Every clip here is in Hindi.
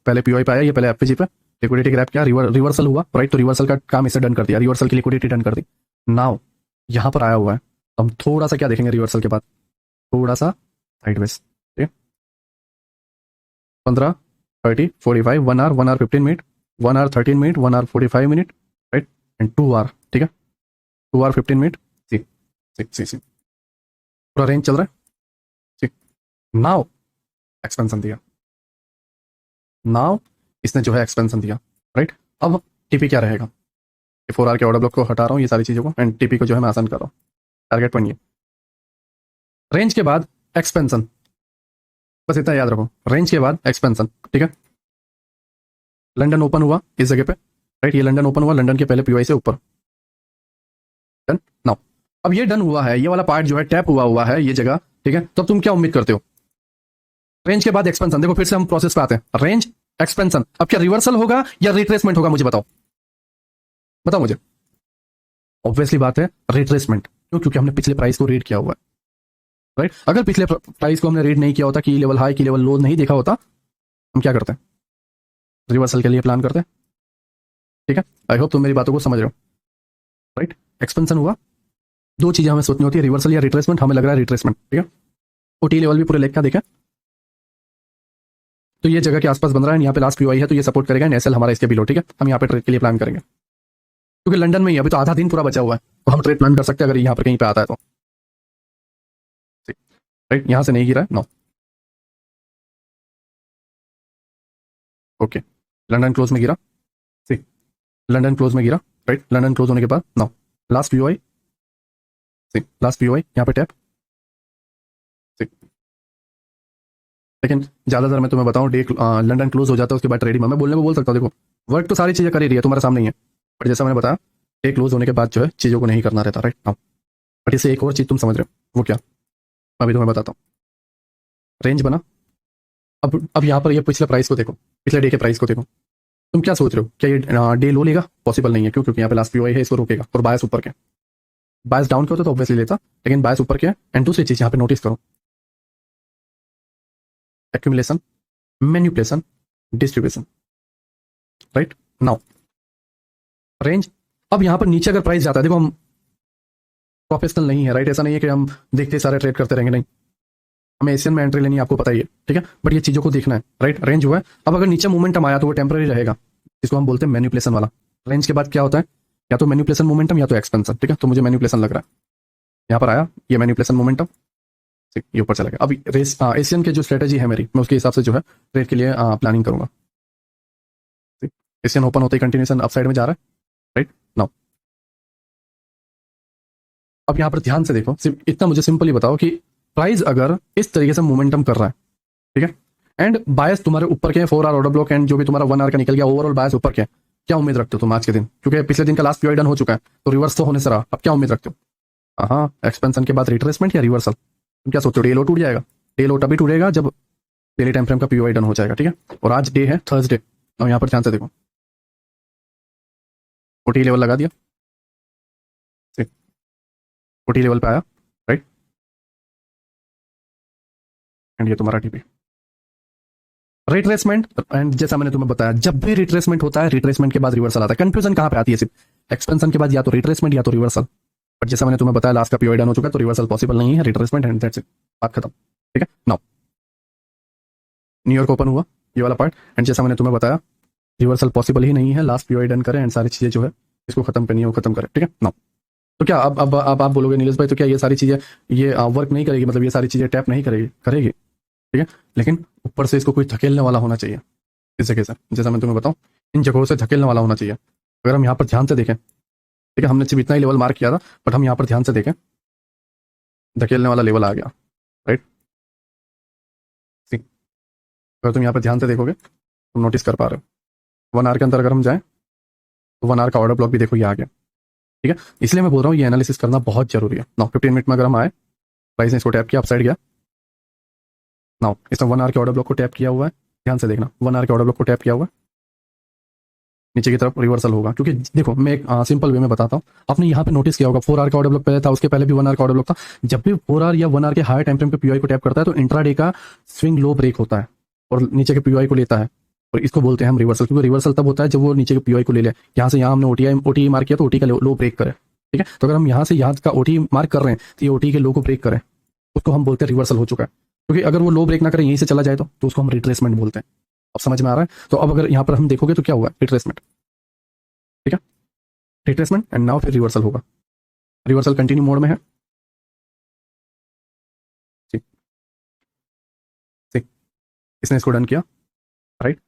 पहले पीओआई पे आया, ये पहले एफपीजी पे लिक्विडिटी ग्रैब किया, रिवर्सल हुआ, राइट। तो रिवर्सल का काम इसे डन कर दिया, रिवर्सल की लिक्विडिटी डन कर दी। नाउ यहाँ पर आया हुआ है, हम थोड़ा सा क्या देखेंगे रिवर्सल के बाद, थोड़ा सा साइडवेज, ठीक है। 15, 30, 45, 1 hour, 1 hour 15 minute, 1 hour 13 minute, 1 hour 45 minute, right, and 2 hour, ठीक है, 2 आवर 15 मिनट। सी पूरा रेंज चल रहा है, ठीक। नाउ एक्सपेंशन दिया, नाउ इसने जो है एक्सपेंशन दिया, राइट। अब टीपी क्या रहेगा, 4 आवर के ऑर्डर ब्लॉक को हटा रहा हूँ, ये सारी चीज़ों को, एंड टीपी को जो है मैं आसान कर रहा हूँ। टारगेट पॉइंट ये रेंज के बाद एक्सपेंशन, बस इतना याद रखो, रेंज के बाद एक्सपेंशन, ठीक है। लंदन ओपन हुआ इस जगह पे, राइट, ये लंदन ओपन हुआ, लंदन के पहले पीओआई से ऊपर, डन। नाउ अब ये डन हुआ है, ये वाला पार्ट जो है टैप हुआ है ये जगह, ठीक है। तो अब तुम क्या उम्मीद करते हो, रेंज के बाद एक्सपेंशन, देखो फिर से हम प्रोसेस पे आते हैं, रेंज एक्सपेंशन, अब क्या रिवर्सल होगा या रिट्रेसमेंट होगा, मुझे बताओ, बताओ मुझे। ऑब्वियसली बात है रिट्रेसमेंट, क्यों, क्योंकि हमने पिछले प्राइस को रीड किया हुआ है, राइट। अगर पिछले प्राइस को हमने रीड नहीं किया होता, की लेवल हाई की लेवल लो नहीं देखा होता, हम क्या करते हैं, रिवर्सल के लिए प्लान करते हैं, ठीक है। आई होप तुम मेरी बातों को समझ रहे हो, राइट। एक्सपेंशन हुआ, दो चीजें हमें सोचनी होती है, रिवर्सल या रिट्रेसमेंट, हमें लग रहा है रिट्रेसमेंट, ठीक है। ओटी लेवल भी पूरे लेग का देखें, तो ये जगह के आसपास बन रहा है, यहाँ पे लास्ट पीओआई है, तो ये सपोर्ट करेगा, एसएल हमारा इसके बिलो, ठीक है। हम यहाँ पे ट्रेड के लिए प्लान करेंगे, क्योंकि लंदन में ही अभी तो आधा दिन पूरा बचा हुआ है, तो हम ट्रेड प्लान कर सकते हैं अगर यहाँ पर कहीं पे आता है तो, राइट। यहाँ से नहीं गिरा है, नो, ओके। लंदन क्लोज में गिरा, सी, लंदन क्लोज में गिरा, राइट। लंदन क्लोज होने के बाद नो, लास्ट पीओआई, सी, लास्ट पीओआई यहाँ पे टैप, सी। लेकिन ज्यादातर मैं तुम्हें बताऊं, डे लंदन क्लोज हो जाता है उसके बाद ट्रेडिंग में मैं बोलने को बोल सकता हूँ, देखो वर्क तो सारी चीजें कर ही रही है, तुम्हारे सामने ही है, बट जैसा मैंने बताया डे क्लोज होने के बाद जो है चीजों को नहीं करना रहता, राइट। हाँ, बट इससे एक और चीज तुम समझ रहे हो, वो क्या, अभी तुम्हें बताता हूँ। रेंज बना, अब यहाँ पर ये पिछले प्राइस को देखो, पिछले डे के प्राइस को देखो, तुम क्या सोच रहे हो, क्या ये डे लो लेगा, पॉसिबल नहीं है, क्यों, क्योंकि यहाँ पे लास्ट पीओआई है, इसको रोकेगा, और बायस ऊपर के, बायस डाउन के होता तो ऑब्वियसली लेता, लेकिन बायस ऊपर के है। एंड दूसरी चीज यहाँ पे नोटिस करो, accumulation, manipulation, distribution, right. Now range, अब यहाँ पर नीचे अगर प्राइस जाता है, देखो हम प्रोफेशनल नहीं है, राइट, ऐसा नहीं है कि हम देखते सारे ट्रेड करते रहेंगे, नहीं, हमें एशियन में एंट्री लेनी है, आपको पता ही है, ठीक है, बट ये चीजों को देखना है, राइट। रेंज हुआ है, अब अगर नीचे मोमेंटम आया तो वो टेम्पररी रहेगा, इसको हम बोलते हैं मैनिपुलेशन वाला। रेंज के बाद क्या होता है, या तो मैनिपुलेशन मोमेंटम या तो एक्सपेंशन, ठीक है। तो मुझे मैनिपुलेशन लग रहा है, यहाँ पर आया ये मैनिपुलेशन मोमेंटम, ये ऊपर चला गया। अभी रेस एशियन के जो स्ट्रेटेजी है मेरी, मैं उसके हिसाब से जो है ट्रेड के लिए प्लानिंग करूंगा। एशियन ओपन होते ही कंटिन्यूएशन अपसाइड में जा रहा है, राइट। नाउ अब यहाँ पर ध्यान से देखो, सिर्फ इतना मुझे सिंपली बताओ कि प्राइस अगर इस तरीके से मोमेंटम कर रहा है, ठीक है, एंड बायस तुम्हारे ऊपर के 4 आवर ऑर्डर ब्लॉक एंड जो भी तुम्हारा 1 आवर का निकल गया, ओवरऑल बायस ऊपर के, क्या उम्मीद रखते हो तुम आज के दिन, क्योंकि पिछले दिन का लास्ट पीरियड डन हो चुका है, तो रिवर्स तो होने से रहा, अब क्या उम्मीद रखते हो, हाँ, एक्सपेंशन के बाद रिट्रेसमेंट या रिवर्सल, तुम क्या सोचते हो, डे लो टूट जाएगा, डे लो तभी टूटेगा जब डेली टाइम फ्रेम का पीओआई डन हो जाएगा, ठीक है। और आज डे है थर्सडे, और यहाँ पर ध्यान से देखो, ओटी लेवल लगा दिया, ओटी लेवल पे आया, राइट, एंड ये तुम्हारा टीपी, रिट्रेसमेंट। एंड जैसा मैंने तुम्हें बताया, जब भी रिट्रेसमेंट होता है, रिट्रेसमेंट के बाद रिवर्सल आता है। कंफ्यूजन कहां पे आती है, सिर्फ एक्सपेंशन के बाद या तो रिट्रेसमेंट या तो रिवर्सल, बट जैसा मैंने तुम्हें बताया लास्ट का पीओआई डन हो चुका है, तो रिवर्सल पॉसिबल नहीं है, रिट्रेसमेंट एंड दैट्स इट, बात खत्म, ठीक है। नाउ न्यूयॉर्क ओपन हुआ, ये वाला पार्ट, एंड जैसा मैंने तुम्हें बताया रिवर्सल पॉसिबल ही नहीं है, लास्ट पीओआई डन करें एंड सारी चीजें जो है इसको खत्म करनी है वो खत्म करें, ठीक है। नाउ तो क्या अब आप बोलोगे नीलेश भाई, तो क्या ये सारी चीजें ये वर्क नहीं करेगी, मतलब ये सारी चीजें टैप नहीं करेगी, करेगी, ठीक है, लेकिन ऊपर से इसको कोई धकेलने वाला होना चाहिए, इस जगह से, जैसा मैं तुम्हें बताऊं, इन जगहों से धकेलने वाला होना चाहिए। अगर हम यहाँ पर ध्यान से देखें, ठीक है, हमने सिर्फ इतना ही लेवल मार्क किया था, बट हम यहाँ पर ध्यान से देखें, धकेलने वाला लेवल आ गया, राइट। अगर तुम यहाँ पर ध्यान से देखोगे तुम नोटिस कर पा रहे हो, 1 आवर के अंदर अगर हम जाएं तो 1 आवर का ऑर्डर ब्लॉक भी देखो ये आ गया, ठीक है। इसलिए मैं बोल रहा हूँ ये एनालिसिस करना बहुत जरूरी है। 15 मिनट में अगर हम आए, प्राइस ने इसको टैप किया, अपसाइड गया, नाउ इसने 1 आवर के ऑर्डर ब्लॉक को टैप किया हुआ है, ध्यान से देखना, 1 आवर के ऑर्डर ब्लॉक को टैप किया हुआ है, नीचे की तरफ रिवर्सल होगा, क्योंकि देखो मैं एक सिंपल वे में बताता हूँ, आपने यहाँ पे नोटिस किया होगा 4 आवर का ऑर्डर ब्लॉक पहले था, उसके पहले भी 1 आवर का ऑर्डर ब्लॉक था। जब भी 4 आवर या 1 आवर के हायर टाइम फ्रेम पे पीओआई को टैप करता है तो इंट्राडे का स्विंग लो ब्रेक होता है और नीचे के पीओआई को लेता है, और इसको बोलते हैं हम रिवर्सल, क्योंकि रिवर्सल तब होता है जब वो नीचे के पीओआई को ले ले। यहाँ से यहाँ हमने ओटी मार्क किया तो ओटी का लो ब्रेक करे, ठीक है। तो अगर हम यहाँ से यहाँ का ओटी मार्क कर रहे हैं तो ये ओटी के लो को ब्रेक करें, उसको हम बोलते हैं रिवर्सल हो चुका है। क्योंकि अगर वो लो ब्रेक ना करें, यहीं से चला जाए तो उसको हम रिट्रेसमेंट बोलते हैं। अब समझ में आ रहा है? तो अब अगर यहाँ पर हम देखोगे तो क्या हुआ, रिट्रेसमेंट, ठीक है, रिट्रेसमेंट एंड नाउ फिर रिवर्सल होगा। रिवर्सल कंटिन्यू मोड में है, ठीक ठीक, इसने इसको डन किया, राइट,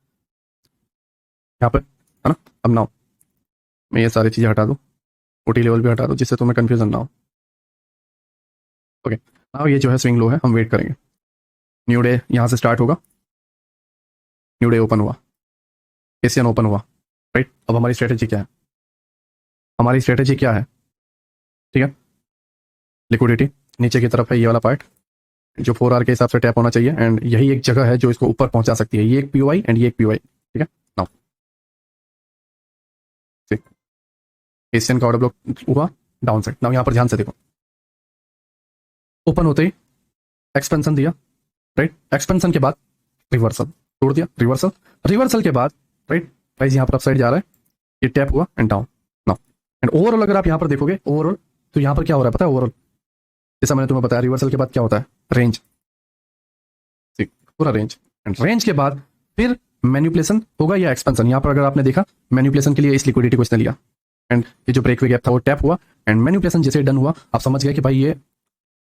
यहाँ पर है ना। अब नाउ मैं ये सारी चीजें हटा दूं, ओटी लेवल भी हटा दूं, जिससे तुम्हें कंफ्यूजन ना हो। ओके, नाउ ये जो है स्विंग लो है, हम वेट करेंगे। न्यू डे यहाँ से स्टार्ट होगा, न्यू डे ओपन हुआ, एशियन ओपन हुआ, राइट। अब हमारी स्ट्रेटेजी क्या है, हमारी स्ट्रेटेजी क्या है, ठीक है। लिक्विडिटी नीचे की तरफ है, ये वाला पार्ट जो 4 आवर के हिसाब से टैप होना चाहिए, एंड यही एक जगह है जो इसको ऊपर पहुंचा सकती है। ये एक पीओआई एंड ये एक पीओआई, ठीक है। नाउ ठीक, एशियन का ऑर्डर ब्लॉक हुआ डाउन साइड। नाउ यहाँ पर ध्यान से देखो, ओपन होते ही एक्सपेंशन दिया, राइट। एक्सपेंशन के बाद रिवर्सल, तोड़ दिया, रिवर्सल, रिवर्सल के बाद राइट प्राइस यहाँ पर अप साइड जा रहा है, ये टैप हुआ and down. Now and overall अगर आप यहाँ पर देखोगे ओवरऑल, तो यहाँ पर क्या हो रहा है पता है, ओवरऑल जैसा मैंने तुम्हें बताया रिवर्सल के बाद क्या होता है, रेंज, ठीक, पूरा रेंज, एंड रेंज के बाद फिर मैनिपुलेशन होगा या एक्सपेंशन। यहाँ पर अगर आपने देखा मैनिपुलेशन के लिए इस लिक्विडिटी को इसने लिया, एंड ये जो ब्रेक वे गैप था वो टैप हुआ, एंड मैनिपुलेशन जैसे डन हुआ, आप समझ गए कि भाई ये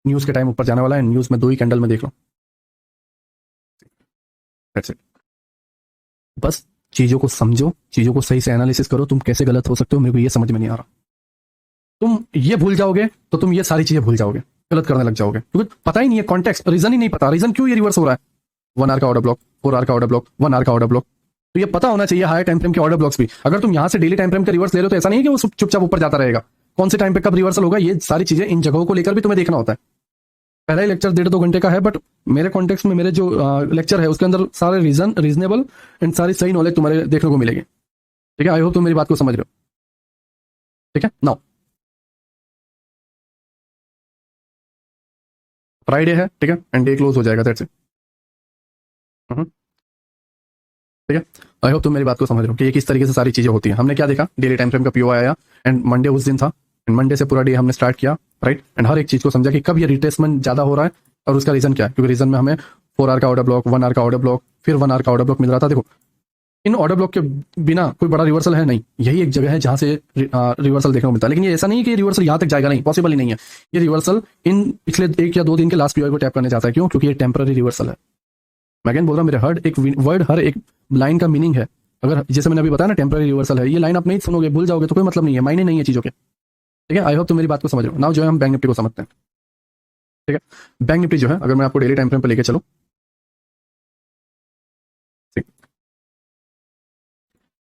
न्यूज के टाइम ऊपर जाने वाला है। न्यूज में 2 ही कैंडल में देख लो, दैट्स इट। बस चीजों को समझो, चीजों को सही से एनालिसिस करो। तुम कैसे गलत हो सकते हो मेरे को ये समझ में नहीं आ रहा। तुम ये भूल जाओगे तो तुम ये सारी चीजें भूल जाओगे, गलत करने लग जाओगे, क्योंकि पता ही नहीं है कॉन्टेक्स्ट, रीजन ही नहीं पता, रीजन क्यों ये रिवर्स हो रहा है। 1 आवर का ऑर्डर ब्लॉक, 4 आवर का ऑर्डर ब्लॉक, 1 आवर का ऑर्डर ब्लॉक, तो ये पता होना चाहिए हायर टाइम फ्रेम के ऑर्डर ब्लॉक्स भी। अगर तुम यहां से डेली टाइम फ्रेम का रिवर्स ले रहे हो तो ऐसा नहीं है कि वो चुपचाप ऊपर जाता रहेगा। कौन से टाइम पे कब रिवर्सल होगा, ये सारी चीजें इन जगहों को लेकर भी तुम्हें देखना होता है। पहला ही लेक्चर 1.5-2 घंटे का है, बट मेरे कॉन्टेक्स्ट में मेरे जो लेक्चर है उसके अंदर सारे रीजनेबल एंड सारी सही नॉलेज तुम्हारे देखने को मिलेगी, ठीक है। आई होप तुम मेरी बात को समझ रहे हो, ठीक है। नाउ फ्राइडे है, ठीक है, एंड डे क्लोज हो जाएगा, दैट्स इट, ठीक है। आई होप तुम मेरी बात को समझ रहे हो कि ये किस तरीके से सारी चीजें होती हैं। हमने क्या देखा, डेली टाइम फ्रेम का पीओ आया एंड मंडे उस दिन था, एंड मंडे से पूरा डे हमने स्टार्ट किया, राइट, एंड हर एक चीज को समझा कि कब ये रिट्रेसमेंट ज्यादा हो रहा है और उसका रीजन क्या है। क्योंकि रीजन में हमें 4 आवर का ऑर्डर ब्लॉक, 1 आवर का ऑर्डर ब्लॉक, फिर 1 आवर का ऑर्डर ब्लॉक मिल रहा था। देखो इन ऑर्डर ब्लॉक के बिना कोई बड़ा रिवर्सल है नहीं, यही एक जगह है जहां से रिवर्सल देखने को मिलता है। लेकिन ये ऐसा नहीं कि रिवर्सल यहां तक जाएगा, नहीं, पॉसिबल ही नहीं है। ये रिवर्सल इन पिछले 1 या 2 दिन के लास्ट पीओआई को टैप करने जाता है। क्यों? क्योंकि ये टेम्पररी रिवर्सल है। मैं अगेन बोल रहा हूं, मेरे हर एक वर्ड, हर एक लाइन का मीनिंग है। अगर जैसे मैंने अभी बताया ना टेम्पररी रिवर्सल है, ये लाइन आप नहीं सुनोगे, भूल जाओगे तो कोई मतलब नहीं है, मायने नहीं है चीजों के, ठीक है। आई होप तुम मेरी बात को समझ रहे हो। नाउ जो है हम बैंक निफ्टी को समझते हैं, ठीक है। बैंक निफ्टी जो है, अगर मैं आपको डेली टाइम फ्रेम पर लेके चलो, ठीक,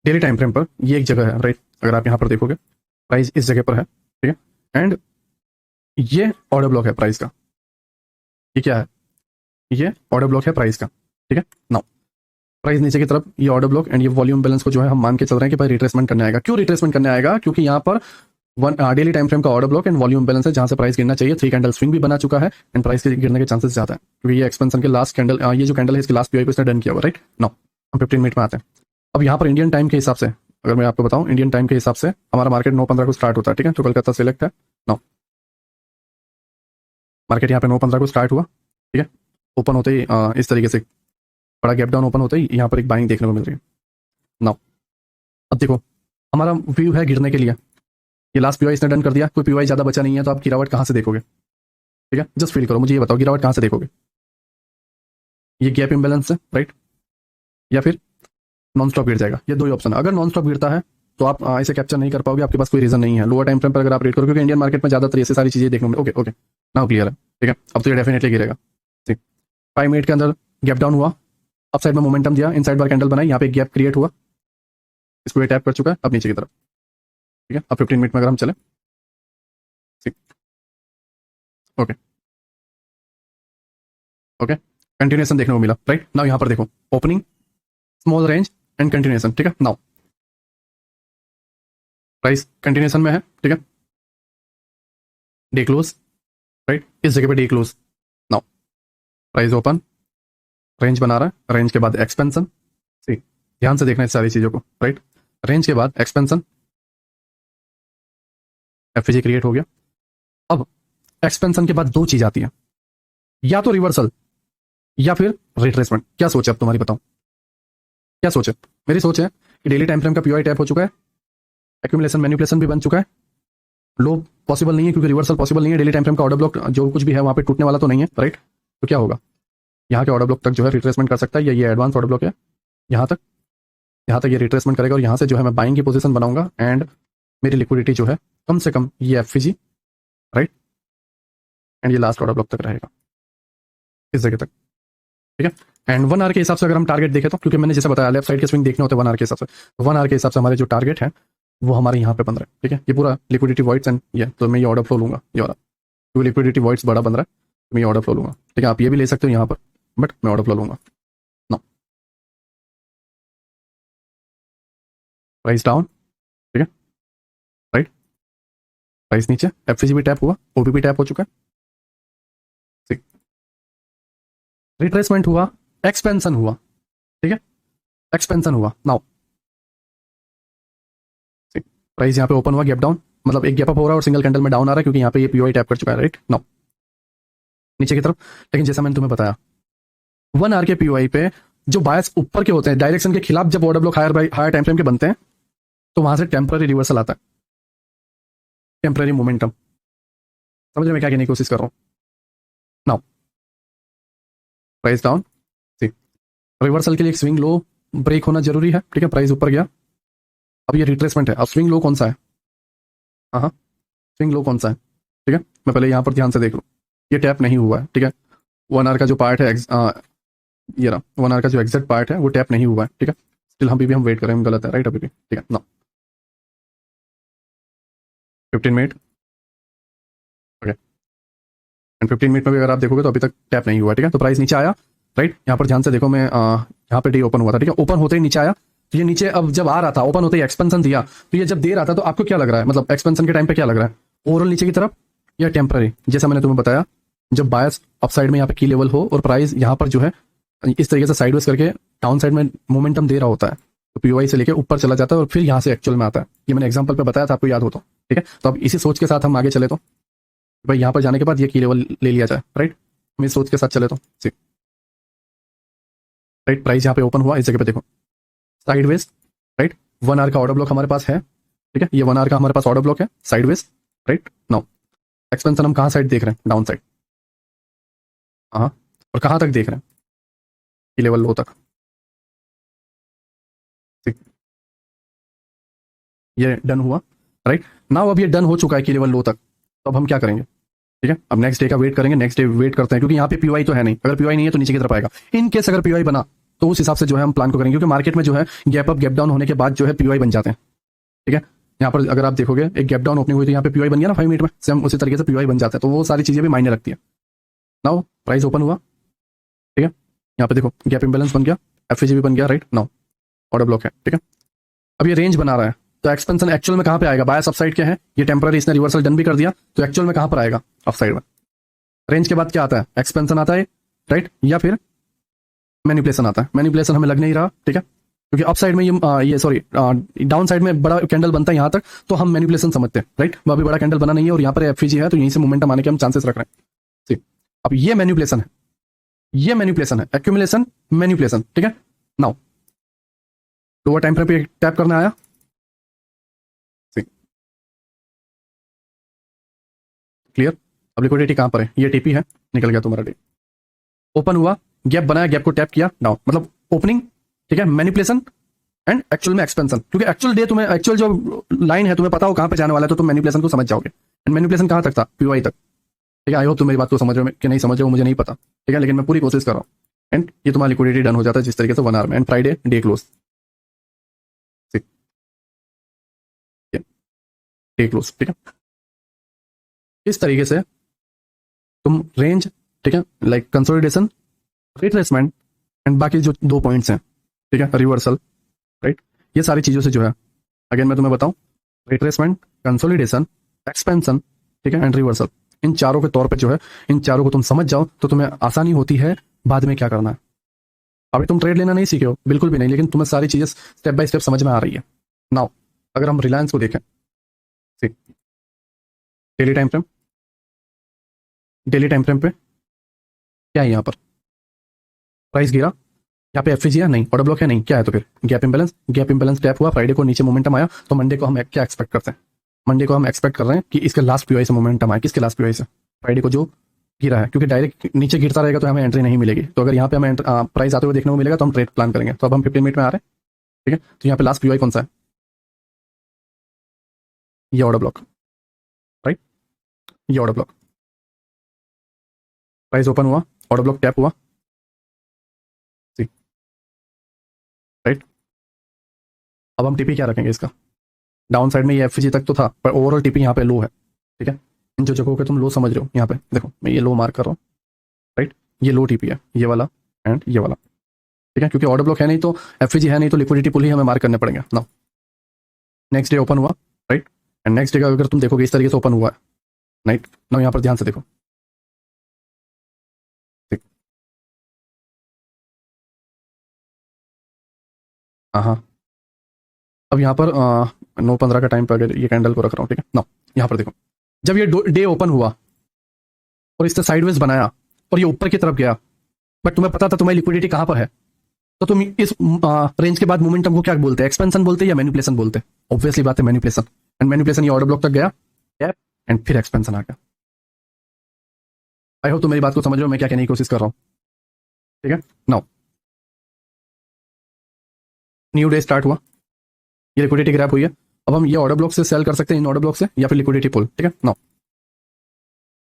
डेली टाइम फ्रेम पर ये एक जगह है, राइट। अगर आप यहां पर देखोगे प्राइस इस जगह पर है, ठीक है, एंड ये ऑर्डर ब्लॉक है प्राइस का। ये क्या है? ये ऑर्डर ब्लॉक है प्राइस का, ठीक है। नाउ प्राइस नीचे की तरफ, ये ऑर्डर ब्लॉक एंड ये वॉल्यूम बैलेंस को जो है हम मान के चल रहे हैं कि भाई रिट्रेसमेंट करने आएगा। क्यों रिट्रेसमेंट करने आएगा? क्योंकि यहाँ पर डेली टाइम फ्रेम का order block and volume balance है जहां से प्राइस गिरना चाहिए। 3 कैंडल स्विंग भी बना चुका है एंड प्राइस के गिरने के चांसेस ज्यादा है, क्योंकि ये एक्सपेंशन के लास्ट कैंडल, ये जो कैंडल है इसके लास्ट पीओआई को इसने डन किया हुआ, राइट। नाउ हम 15 मिनट में आते हैं। अब यहाँ पर इंडियन टाइम के हिसाब से अगर मैं आपको बताऊं, इंडियन टाइम के हिसाब से हमारा मार्केट 9:15 को स्टार्ट होता है, ठीक है। तो कलकत्ता सिलेक्ट है। नाउ मार्केट यहाँ पे 9:15 को स्टार्ट हुआ, ठीक है। ओपन होते ही इस तरीके से बड़ा गैप डाउन ओपन होते ही यहाँ पर एक बाइंग देखने को मिल रही है। नाउ अब देखो हमारा व्यू है गिरने के लिए, ये लास्ट पीओआई इसने डन कर दिया, कोई पीओआई ज्यादा बचा नहीं है, तो आप गिरावट कहां से देखोगे, ठीक है। जस्ट फील करो, मुझे ये बताओ गिरावट कहां से देखोगे। ये गैप इम्बैलेंस है, राइट, या फिर नॉन स्टॉप गिर जाएगा। ये 2 ही ऑप्शन है। अगर नॉन स्टॉप गिरता है तो आप इसे कैप्चर नहीं कर पाओगे, आपके पास कोई रीजन नहीं है। लोअर टाइम फ्रेम पर अगर आप रेट करो, क्योंकि इंडियन मार्केट में ज्यादातर ऐसी सारी चीजें देखने में, ओके ओके नाउ क्लियर है, ठीक है। अब तो ये डेफिनेटली गिरेगा, ठीक। 5 मिनट के अंदर गैप डाउन हुआ, अप साइड में मोमेंटम दिया, इनसाइड बार कैंडल बनाई, यहाँ पे गैप क्रिएट हुआ, इसको ये टैप कर चुका है, अब नीचे की तरफ, ठीक है। अब 15 मिनट में अगर हम चले, ठीक, ओके ओके, कंटिन्यूएशन देखने को मिला, राइट। नाउ यहाँ पर देखो opening, small range and continuation, ठीक है। नाउ प्राइस कंटिन्यूएशन में है, ठीक है। डे क्लोज, राइट, इस जगह पे day close. Now price open, range बना रहा है, रेंज के बाद एक्सपेंशन, ठीक, ध्यान से देखना इस सारी चीजों को, राइट। रेंज के बाद एक्सपेंशन, एफवीजी क्रिएट हो गया। अब एक्सपेंशन के बाद दो चीज आती है, या तो रिवर्सल या फिर रिट्रेसमेंट। क्या सोचे अब तुम्हारी, बताओ क्या सोचे। मेरी सोच है कि डेली टाइम फ्रेम का पीओआई टैप हो चुका है, एक्यूमुलेशन मैनिपुलेशन भी बन चुका है, लो पॉसिबल नहीं है क्योंकि रिवर्सल पॉसिबल नहीं है। डेली टाइम फ्रेम का ऑर्डर ब्लॉक जो कुछ भी है वहां पे टूटने वाला तो नहीं है, राइट। तो क्या होगा, यहाँ के ऑर्डर ब्लॉक तक जो है रिट्रेसमेंट कर सकता है, या ये एडवांस ऑर्डर ब्लॉक है, यहाँ तक ये रिट्रेसमेंट करेगा और यहाँ से जो है मैं बाइंग की पोजीशन बनाऊंगा एंड मेरी लिक्विडिटी जो है कम से कम ये एफवीजी, राइट, एंड ये लास्ट ऑर्डर ब्लॉक तक रहेगा, इस जगह तक, ठीक है। एंड 1 आवर के हिसाब से अगर हम टारगेट देखें तो, क्योंकि मैंने जैसे बताया लेफ्ट साइड के स्विंग देखने होते हैं 1 आवर के हिसाब से, तो 1 आवर के हिसाब से हमारे जो टारगेट है वो हमारे यहाँ पे बन रहा है, ठीक है। ये पूरा लिक्विडिटी वॉइड्स एंड ये, तो मैं ये ऑर्डर फ्लो लूंगा, ये वाला, क्योंकि लिक्विडिटी वॉइड्स बड़ा बन रहा है तो मैं ये ऑर्डर फ्लो लूंगा, ठीक है। आप ये भी ले सकते हो यहाँ पर, बट मैं ऑर्डर फ्लो लूंगा। नो, प्राइस डाउन, ठीक है, राइट, प्राइस नीचे, एफसीजी भी टैप हुआ, ओपी भी टैप हो चुका है, ठीक, रिट्रेसमेंट हुआ, एक्सपेंशन हुआ, ठीक है, एक्सपेंशन हुआ। नाउ प्राइस यहाँ पे ओपन हुआ, गैप डाउन, मतलब एक गैप अप हो रहा है और सिंगल कैंडल में डाउन आ रहा है क्योंकि यहाँ पे ये पीओआई टैप कर चुका है, राइट। नाउ नीचे की तरफ, लेकिन जैसा मैंने तुम्हें बताया 1 आवर के पीओआई पे जो बायस ऊपर के होते हैं, डायरेक्शन के खिलाफ जब order block higher time frame के बनते हैं तो वहां से टेम्पररी रिवर्सल आता है, टेम्पररी मोमेंटम। समझ में क्या कहने की कोशिश कर रहा हूँ। नाउ प्राइस डाउन, ठीक, रिवर्सल के लिए एक स्विंग लो ब्रेक होना जरूरी है, ठीक है। प्राइस ऊपर गया, अब ये रिट्रेसमेंट है। अब स्विंग लो कौन सा है, हाँ, स्विंग लो कौन सा है, ठीक है। मैं पहले यहाँ पर ध्यान से देख लूँ, ये टैप नहीं हुआ है, ठीक है। 1 आवर का जो पार्ट है ये रहा, 1 आवर का जो एग्जैक्ट पार्ट है वो टैप नहीं हुआ है, ठीक है। स्टिल हम भी हम वेट करें, हम गलत है, राइट, अभी भी, ठीक है। ना 15 मिनट, ओके, एंड 15 मिनट में भी अगर आप देखोगे तो अभी तक टैप नहीं हुआ, ठीक है। तो प्राइस नीचे आया, राइट, यहाँ पर ध्यान से देखो, मैं यहाँ पे डी ओपन हुआ था, ठीक है। ओपन होते ही नीचे आया, तो ये नीचे अब जब आ रहा था, ओपन होते ही एक्सपेंशन दिया, तो ये जब दे रहा था तो आपको क्या लग रहा है, मतलब एक्सपेंशन के टाइम पे क्या लग रहा है, ओवरऑल नीचे की तरफ या टेम्पररी। जैसा मैंने तुम्हें बताया, जब बायस अपसाइड में यहाँ पे की लेवल हो और प्राइस यहाँ पर जो है इस तरीके से साइडवेज करके डाउन साइड में मोमेंटम दे रहा होता है, तो पीओआई से लेके ऊपर चला जाता है और फिर यहाँ से एक्चुअल में आता है। ये मैंने एग्जांपल पे बताया था, आपको याद हो तो, ठीक है। तो अब इसी सोच के साथ हम आगे चले तो भाई यहाँ पर जाने के बाद ये की लेवल ले लिया जाए, राइट, हम इस सोच के साथ चले तो ठीक, राइट। प्राइस यहाँ पे ओपन हुआ, इस जगह पे देखो साइडवेज, राइट। 1 आवर का ऑर्डर ब्लॉक हमारे पास है, ठीक है। ये 1 आवर का हमारे पास ऑर्डर ब्लॉक है, साइडवेज, राइट। नाउ एक्सपेंशन हम कहाँ साइड देख रहे हैं, डाउन साइड, हाँ, और कहाँ तक देख रहे हैं, की लेवल लो तक, ठीक, ये डन हुआ, राइट। नाउ अब ये डन हो चुका है की लेवल लो तक, तो अब हम क्या करेंगे, ठीक है। अब नेक्स्ट डे का वेट करेंगे, नेक्स्ट डे वेट करते हैं क्योंकि यहाँ पे पीओआई तो है नहीं, अगर पीओआई नहीं है तो नीचे की तरफ आएगा। इन केस अगर पीओआई बना तो उस हिसाब से जो है हम प्लान को करेंगे, क्योंकि मार्केट में जो है गैप अप गैप डाउन होने के बाद जो है पीओआई बन जाते हैं, ठीक है। यहाँ पर अगर आप देखोगे एक गैप डाउन ओपनिंग हुई तो यहाँ पे पीओआई बन गया ना 5 मिनट में, सेम उसी तरीके से पीओआई बन जाता है, तो वो सारी चीजें भी मायने रखती है। नाउ प्राइस ओपन हुआ, ठीक है, यहाँ पे देखो गैप इंबैलेंस बन गया, एफईजी भी बन गया, राइट। नाउ ऑर्डर ब्लॉक है, ठीक है। अब ये रेंज बना रहा है, तो एक्सपेंशन एक्चुअल में कहाँ पे आएगा, बायस अपसाइड के है, ये टेम्पररी इसने रिवर्सल डन भी कर दिया, तो एक्चुअल में कहाँ पर आएगा, अपसाइड में। रेंज के बाद क्या आता है, एक्सपेंशन आता है, राइट, या फिर मैनिपुलेशन आता है। मैनिपुलेशन हमें लग नहीं रहा, ठीक है, क्योंकि अप साइड में ये सॉरी डाउन साइड में बड़ा कैंडल बनता है यहाँ तक, तो हम मैनिपुलेशन समझते हैं, राइट। वो अभी बड़ा कैंडल बना नहीं है और यहाँ पर एफईजी है, तो यहीं से मोमेंटम आने के हम चांसेस रख रहे हैं, ठीक। अब ये मैनिपुलेशन है, ये मैनिपुलेशन है, एक्यूमुलेशन मैनिपुलेशन, ठीक है। नाउ लोअर टाइम फ्रेम पे टैप करना आया, ठीक, क्लियर। अब लिक्विडिटी कहां पर है, ये टीपी है, निकल गया तुम्हारा डी, ओपन हुआ, गैप बनाया, गैप को टैप किया, डाउन, मतलब ओपनिंग, ठीक है, मैनिपुलेशन एंड एक्चुअल में एक्सपेंशन। क्योंकि एक्चुअल डे तुम्हें, एक्चुअल जो लाइन है तुम्हें पता हो कहां पे जाने वाला है, तो तुम मैनिपुलेशन को समझ जाओगे। एंड मैनिपुलेशन कहां तक था, पीओआई तक, ठीक है। आई होप तुम मेरी बात को समझ रहे हो कि नहीं समझ रहे हो, मुझे नहीं पता, ठीक है, लेकिन मैं पूरी कोशिश कर रहा हूँ। एंड ये तुम्हारा लिक्विडिटी डन हो जाता है जिस तरीके से 1 आवर में, and Friday day close, day close, ठीक है। इस तरीके से तुम रेंज, ठीक है, लाइक कंसोलिडेशन, रिट्रेसमेंट एंड बाकी जो 2 पॉइंट्स हैं, ठीक है, रिवर्सल, राइट, ये सारी चीजों से जो है, अगेन मैं तुम्हें बताऊं, रिट्रेसमेंट, कंसोलिडेशन, एक्सपेंशन, ठीक है, एंड रिवर्सल, इन चारों के तौर पे जो है, इन चारों को तुम समझ जाओ तो तुम्हें आसानी होती है बाद में क्या करना है। अभी तुम ट्रेड लेना नहीं सीखे हो, बिल्कुल भी नहीं, लेकिन तुम्हें सारी चीजें स्टेप बाय स्टेप समझ में आ रही है। नाउ अगर हम रिलायंस को देखें, daily time frame, daily time frame पे क्या है यहाँ पर, प्राइस गिरा, यहाँ पे एफईजी है नहीं, ऑर्डर ब्लॉक है नहीं, क्या है तो फिर gap imbalance, gap imbalance tap हुआ, फ्राइडे को नीचे मोमेंटम आया, तो मंडे को हम क्या एक्सपेक्ट करते हैं, मंडे को हम एक्सपेक्ट कर रहे हैं कि इसके लास्ट पीओआई से मोमेंटम आए, किसके लास्ट पीओआई से, फ्राइडे को जो गिरा है, क्योंकि डायरेक्ट नीचे गिरता रहेगा तो हमें एंट्री नहीं मिलेगी, तो अगर यहाँ पे हमें प्राइस आते हुए देखने को मिलेगा तो हम ट्रेड प्लान करेंगे। तो अब हम 15 मिनट में आ रहे हैं, ठीक है, तो यहाँ पे लास्ट पीओआई कौन सा है, ये ऑर्डर ब्लॉक, राइट, ये ऑर्डर ब्लॉक, प्राइस ओपन हुआ, ऑर्डर ब्लॉक टैप हुआ, राइट। अब हम टीपी क्या रखेंगे इसका, डाउन साइड में ये एफजी तक तो था, पर ओवरऑल टीपी यहाँ पे लो है, ठीक है। इन जो जगहों पे तुम लो समझ रहे हो, यहाँ पे देखो मैं ये लो मार्क कर रहा हूँ, राइट, ये लो टीपी है, ये वाला एंड ये वाला, ठीक है, क्योंकि ऑर्डर ब्लॉक है नहीं तो एफजी है नहीं तो लिक्विडिटी पुल ही हमें मार्क करने पड़ेंगे ना। नेक्स्ट डे ओपन हुआ, राइट, एंड नेक्स्ट डे का अगर तुम देखोगे इस तरीके से ओपन हुआ है, राइट ना, यहाँ पर ध्यान से देखो, ठीक, हाँ हाँ। अब यहाँ पर 9:15 का टाइम पर ये कैंडल को रख रहा हूँ, ठीक है ना, यहाँ पर देखो, जब ये डे ओपन हुआ और इससे साइडवेज बनाया और ये ऊपर की तरफ गया, बट तुम्हें पता था तुम्हारी लिक्विडिटी कहाँ पर है, तो तुम इस रेंज के बाद मोमेंटम को क्या बोलते हैं, एक्सपेंशन बोलते हैं या मैनिपुलेशन बोलते हैं, ऑब्वियसली बात है मैनिपुलेशन, एंड मैनिपुलेशन ये ऑर्डर ब्लॉक तक गया, गैप एंड फिर एक्सपेंशन आ गया। आई होप तुम मेरी बात को समझ रहे हो मैं क्या कहने की कोशिश कर रहा हूँ, ठीक है। नाउ न्यू डे स्टार्ट हुआ, ये लिक्विडिटी ग्रैप हुई है, अब हम ये ऑर्डर ब्लॉक से सेल कर सकते हैं, इन ऑर्डर ब्लॉक से या फिर लिक्विडिटी पुल, ठीक है। नाउ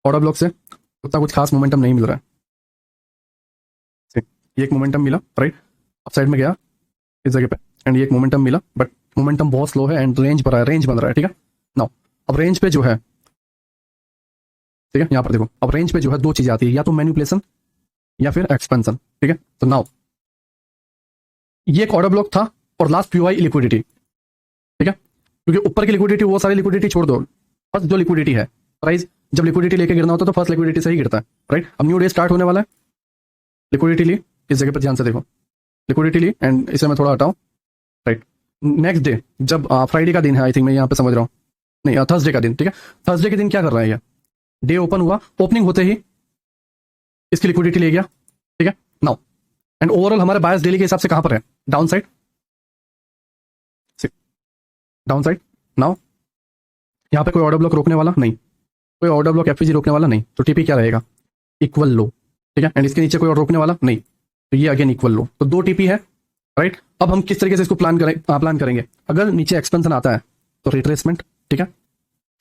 ऑर्डर ब्लॉक से उतना कुछ खास मोमेंटम नहीं मिल रहा है, ये एक मोमेंटम मिला, राइट, अप साइड में गया इस जगह पे, एंड ये एक मोमेंटम मिला, बट मोमेंटम बहुत स्लो है एंड रेंज बन रहा है, रेंज बन रहा है, ठीक है। नाउ अब रेंज पे जो है, ठीक है, यहाँ पर देखो, अब रेंज पे जो है दो चीजें आती है, या तो मैनिपुलेशन या फिर एक्सपेंशन, ठीक है। तो नाउ ये एक ऑर्डर ब्लॉक था और लास्ट पीओआई लिक्विडिटी, ठीक है, क्योंकि ऊपर की लिक्विडिटी वो सारी लिक्विडिटी छोड़ दो, फर्स्ट जो लिक्विडिटी है, प्राइस जब लिक्विडिटी लेके गिरना होता है तो फर्स्ट लिक्विडिटी से ही गिरता है, राइट। अब न्यू डे स्टार्ट होने वाला है, लिक्विडिटी ली, इस जगह पर ध्यान से देखो, लिक्विडिटी ली एंड इसे मैं थोड़ा हटाऊं, राइट। नेक्स्ट डे जब फ्राइडे का दिन है, आई थिंक मैं यहाँ पे समझ रहा हूँ, नहीं थर्सडे का दिन, ठीक है, थर्सडे के दिन क्या कर रहा है ये, डे ओपन हुआ, ओपनिंग होते ही इसकी लिक्विडिटी ले गया, ठीक है। नाउ एंड ओवरऑल हमारे बायस डेली के हिसाब से कहां पर है, down side, down side. Now यहां पे कोई ऑर्डर ब्लॉक रोकने वाला नहीं, कोई ऑर्डर ब्लॉक एफईजी रोकने वाला नहीं, तो टीपी क्या रहेगा, इक्वल लो, ठीक है, एंड इसके नीचे कोई और रोकने वाला नहीं, तो ये अगेन इक्वल लो, तो दो टीपी है, राइट। अब हम किस तरीके से इसको प्लान करेंगे, अगर नीचे एक्सपेंशन आता है तो रिट्रेसमेंट, ठीक है,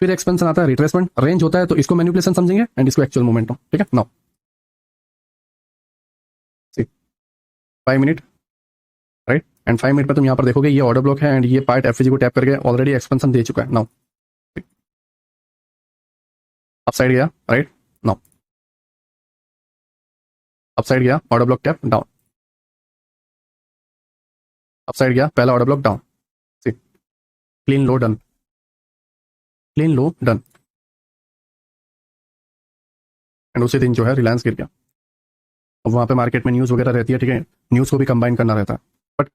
फिर एक्सपेंशन आता है रिट्रेसमेंट, रेंज होता है तो इसको मैनिपुलेशन समझेंगे एंड इसको एक्चुअल मोमेंटम, ठीक है। Now 5 minute, right, and 5 minute में तुम यहाँ पर देखोगे ये ऑर्डर ब्लॉक है एंड ये पार्ट एफजी को टैप करके ऑलरेडी एक्सपेंशन दे चुका है। नाउ अप साइड गया, राइट, नाउ अप साइड गया, order block tap down, up side गया, पहला order block down, clean low done, clean low done, and उसी दिन जो है रिलायंस गिर गया। अब वहाँ पे मार्केट में न्यूज़ वगैरह रहती है, ठीक है, न्यूज़ को भी कंबाइन करना रहता है, बट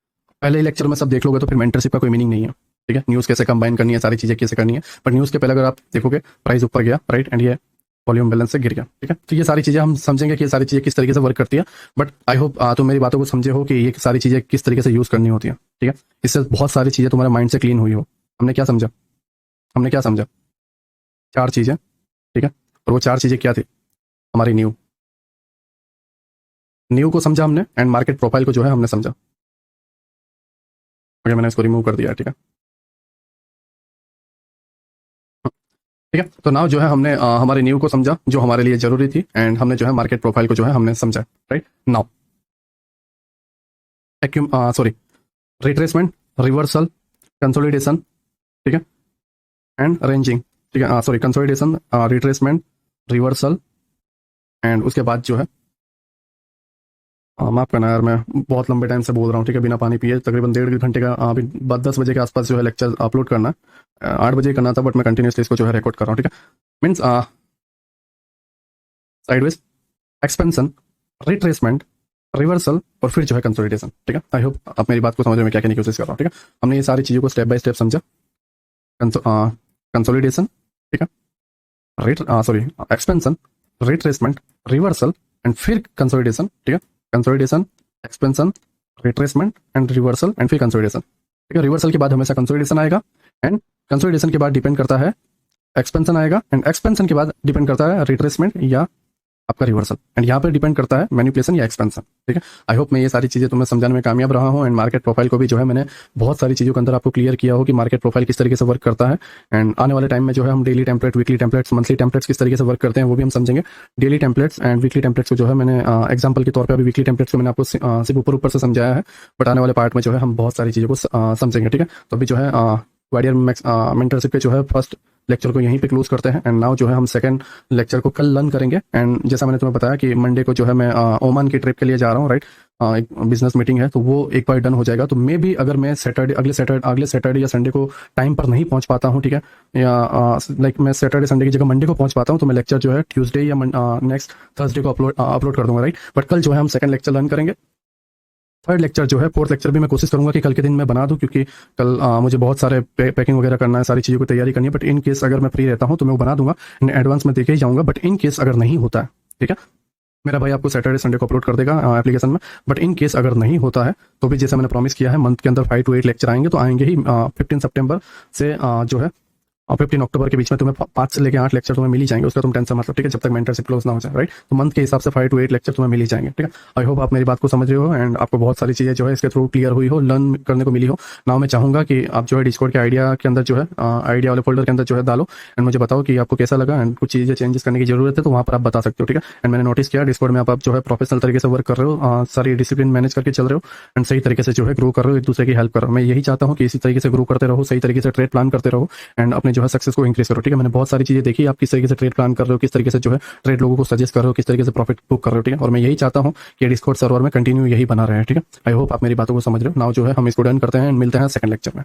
पहले लेक्चर में सब देख लोगे तो फिर मेंटरशिप का कोई मीनिंग नहीं है, ठीक है। न्यूज़ कैसे कंबाइन करनी है, सारी चीज़ें कैसे करनी है, बट न्यूज़ के पहले अगर आप देखोगे प्राइस ऊपर गया, राइट, एंड ये वॉल्यूम बैलेंस से गिर गया, ठीक है, तो ये सारी चीज़ें हम समझेंगे कि ये सारी चीज़ें किस तरीके से वर्क करती है, बट आई होप तुम मेरी बातों को समझे हो कि ये सारी चीज़ें किस तरीके से यूज़ करनी होती है, ठीक है। इससे बहुत सारी चीज़ें तुम्हारे माइंड से क्लीन हुई हो। हमने क्या समझा, हमने क्या समझा, चार चीज़ें, ठीक है, और वो चार चीज़ें क्या थी, हमारी न्यू को समझा हमने एंड मार्केट प्रोफाइल को जो है हमने समझा, ओके, मैंने इसको रिमूव कर दिया, ठीक है, ठीक है। तो नाउ जो है हमने हमारे न्यू को समझा जो हमारे लिए जरूरी थी, एंड हमने जो है मार्केट प्रोफाइल को जो है हमने समझा, right. Now sorry, retracement, reversal, consolidation, ठीक है, एंड रेंजिंग, ठीक है, sorry, consolidation, retracement, reversal, and उसके बाद जो है माफ करना यार, मैं बहुत लंबे टाइम से बोल रहा हूँ, ठीक है, बिना पानी पिए, तकरीबन 1.5 घंटे का, अभी 10 बजे के आसपास जो है लेक्चर अपलोड करना है, 8 बजे करना था, बट मैं कंटिन्यूसली इसको जो है रिकॉर्ड कर रहा हूँ, ठीक है। Means sideways, expansion, retracement, reversal और फिर जो है कंसोलिडेशन, ठीक है। आई होप आप मेरी बात को समझ में मैं क्या कहने की कोशिश कर रहा हूँ, ठीक है। हमने ये सारी चीज़ों को स्टेप बाय स्टेप समझा। कंसोलिडेशन, ठीक है, rate sorry expansion, retracement, reversal and फिर कंसोलिडेशन, ठीक है। Consolidation, expansion, retracement and reversal and फिर कंसोलिडेशन, ठीक है। रिवर्सल के बाद हमेशा कंसोलिडेशन आएगा एंड कंसोलिडेशन के बाद डिपेंड करता है एक्सपेंशन आएगा एंड एक्सपेंशन के बाद डिपेंड करता है रिट्रेसमेंट या आपका रिवर्सल एंड यहाँ पर डिपेंड करता है मैनिपुलेशन या एक्सपेंशन, ठीक है। आई होप मैं ये सारी चीजें तुम्हें समझाने में कामयाब रहा हूँ एंड मार्केट प्रोफाइल को भी जो है मैंने बहुत सारी चीजों के अंदर आपको क्लियर किया हो कि मार्केट प्रोफाइल किस तरीके से वर्क करता है। एंड आने वाले टाइम में जो है हम daily template, weekly templates, monthly templates किस तरीके से वर्क करते हैं वो भी हम समझेंगे। Daily templates and weekly templates को जो है मैंने एग्जाम्पल के तौर पर अभी वीकली टेम्पलेट्स को मैंने आपको सिर्फ ऊपर से समझाया है, बट आने वाले पार्ट में जो है हम बहुत सारी चीज़ों को समझेंगे, ठीक है। तो अभी जो है वाडियर मेंटरशिप के जो है फर्स्ट लेक्चर को यहीं पे क्लोज करते हैं एंड नाउ जो है हम सेकंड लेक्चर को कल लर्न करेंगे। एंड जैसा मैंने तुम्हें बताया कि मंडे को जो है मैं ओमान की ट्रिप के लिए जा रहा हूँ, राइट। एक बिजनेस मीटिंग है, तो वो एक बार डन हो जाएगा तो मे भी अगर मैं अगले सैटरडे या संडे को टाइम पर नहीं पहुंच पाता हूँ, ठीक है, या लाइक मैं सैटरडे संडे की जगह मंडे को पहुंच पाता हूँ तो मैं लेक्चर जो है ट्यूसडे या नेक्स्ट थर्सडे को अपलोड कर दूंगा, राइट। बट कल जो है हम सेकंड लेक्चर लर्न करेंगे। थर्ड लेक्चर जो है, फोर्थ लेक्चर भी मैं कोशिश करूंगा कि कल के दिन मैं बना दूं, क्योंकि कल मुझे बहुत सारे पैकिंग वगैरह करना है, सारी चीज़ों की तैयारी करनी है। बट इन केस अगर मैं फ्री रहता हूं तो मैं वो बना दूंगा, एडवांस में देके ही जाऊंगा। बट इन केस अगर नहीं होता है, ठीक है, मेरा भाई आपको सैटरडे संडे को अपलोड कर देगा एप्लीकेशन में। बट इन केस अगर नहीं होता है तो भी जैसे मैंने प्रॉमिस किया है मंथ के अंदर 5 to 8 लेक्चर आएंगे, तो आएंगे ही 15 सितंबर से जो है 15 अक्टूबर के बीच में तुम्हें 5 से लेकर 8 लेक्चर तुम्हें मिल ही जाएंगे, उसका तुम टेंशन मतलब, ठीक है, जब तक मेंटरशिप क्लोज ना हो जाए, राइट। तो मंथ के हिसाब से 5 to 8 लेक्चर तुम्हें मिल ही जाएंगे, ठीक है। आई होप आप मेरी बात को समझ रहे हो एंड आपको बहुत सारी चीजें जो है इसके थ्रू क्लियर हुई हो, लर्न करने को मिली हो। नाउ मैं चाहूंगा कि आप जो है डिस्कॉर्ड के आइडिया के अंदर जो है आइडिया वाले फोल्डर के अंदर जो है डालो एंड मुझे बताओ कि आपको कैसा लगा एंड कुछ चीजें चेंजेस करने की जरूरत है तो वहाँ पर आप बता सकते हो, ठीक है। एंड मैंने नोटिस किया डिस्कॉर्ड में आप जो है प्रोफेशनल तरीके से वर्क कर रहे हो, सारी डिसिप्लिन मैनेज करके चल रहे हो एंड सही तरीके से जो है ग्रो कर रहे हो, एक दूसरे की हेल्प कर रहे हो। मैं यही चाहता हूँ कि इसी तरीके से ग्रो करते रहो, सही तरीके से ट्रेड प्लान करते रहो एंड अपने जो है सक्सेस को इंक्रीज करो, ठीक है। मैंने बहुत सारी चीजें देखी आप किस तरीके से ट्रेड प्लान कर रहे हो, किस तरीके से जो है ट्रेड लोगों को सजेस्ट कर रहे हो, किस तरीके से प्रॉफिट बुक कर रहे हो, ठीक है। और मैं यही चाहता हूं कि डिस्कॉर्ड सर्वर में कंटिन्यू यही बना रहे हैं, ठीक है। आई होप आप मेरी बातों को समझ रहे हो। नाउ जो है हम इसको डन करते हैं एंड मिलते हैं सेकंड लेक्चर में।